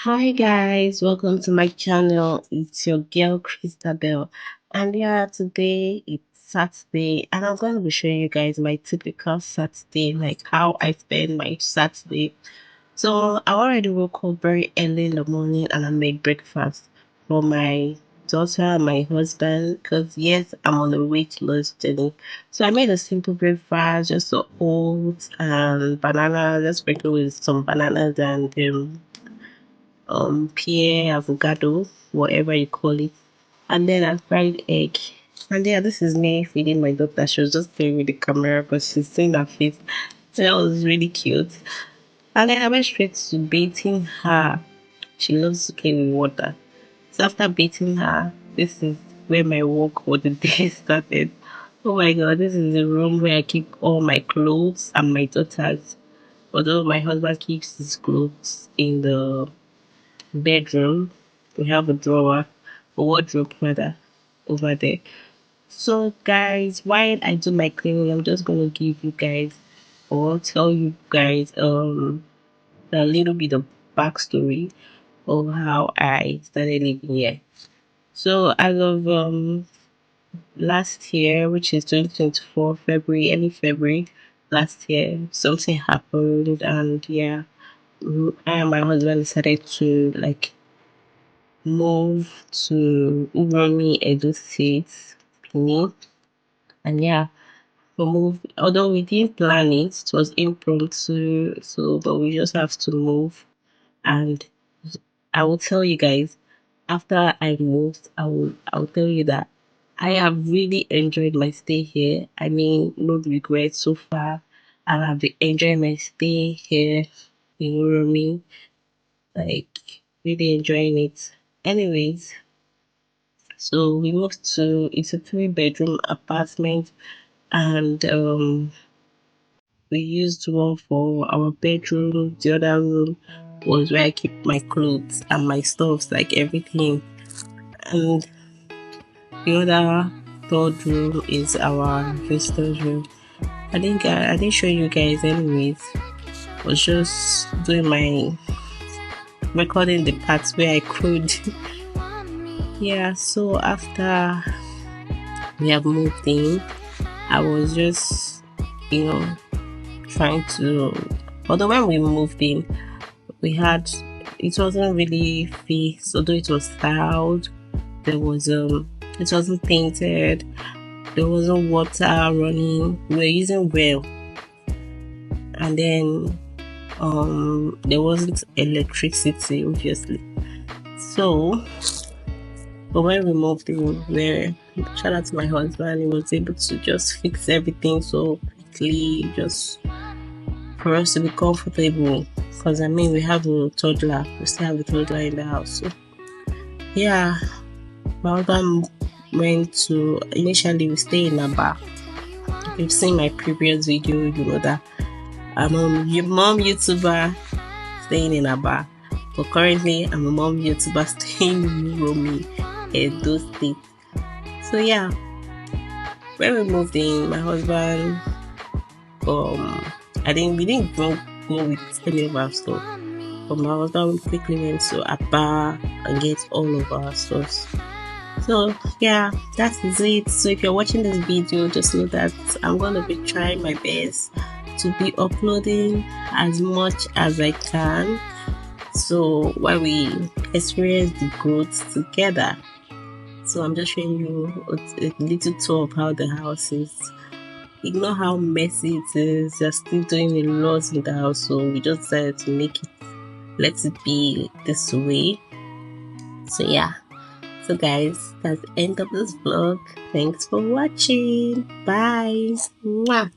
Hi guys, welcome to my channel. It's your girl Christabel, and yeah, today it's Saturday, and I'm going to be showing you guys my typical Saturday, like how I spend my Saturday. So I already woke up very early in the morning, and I made breakfast for my daughter and my husband because yes, I'm on a weight loss journey. So I made a simple breakfast, just the oats and banana, just sprinkled with some bananas and pear, avocado, whatever you call it, and then a fried egg. And yeah, this is me feeding my daughter. She was just playing with the camera because she's seeing her face. So that was really cute. And then I went straight to bathing her. She loves to play with water. So after bathing her, this is where my work for the day started. Oh my god, this is the room where I keep all my clothes and my daughter's. Although my husband keeps his clothes in the bedroom. We have a drawer, a wardrobe rather, over there. So guys, while I do my cleaning, I'm just gonna give you guys or tell you guys a little bit of backstory of how I started living here. So as of last year, which is 2024 February, early February last year, something happened and yeah, I and my husband decided to like move to Uromi, Edo State, Benin. And yeah, we moved. Although we didn't plan it, it was impromptu. So, but we just have to move. And I will tell you guys, after I moved, I will tell you that I have really enjoyed my stay here. I mean, no regrets so far. I have been enjoying my stay here in Uromi, like really enjoying it. Anyways, so we moved to it's a three-bedroom apartment, and we used one for our bedroom. The other room was where I keep my clothes and my stuffs, like everything. And the other third room is our visitors room. I didn't show you guys anyways. I was just doing my recording the parts where I could. Yeah, so after we have moved in, I was just, you know, trying to. Although when we moved in, we had it wasn't really fixed. Although it was tiled, there was it wasn't painted. There wasn't water running. We were using well, and then there wasn't electricity, obviously. So, but when we moved in, where shout out to my husband, he was able to just fix everything so quickly, just for us to be comfortable. Because I mean, we have a toddler, we still have a toddler in the house. So, yeah, my husband went to initially we stay in Aba. If you've seen my previous video, you know that I'm a mom YouTuber staying in Aba. But currently, I'm a mom YouTuber staying in Romi, Edo State. So, yeah, when we moved in, my husband, we didn't go with any of our stuff. But my husband quickly went to Aba and get all of our stuff. So yeah, that is it. So if you're watching this video, just know that I'm gonna be trying my best to be uploading as much as I can. So while we experience the growth together. So I'm just showing you a little tour of how the house is. Ignore how messy it is. They're still doing a lot in the house, so we just decided to let it be this way. So yeah. So guys, that's the end of this vlog. Thanks for watching. Bye. Mwah.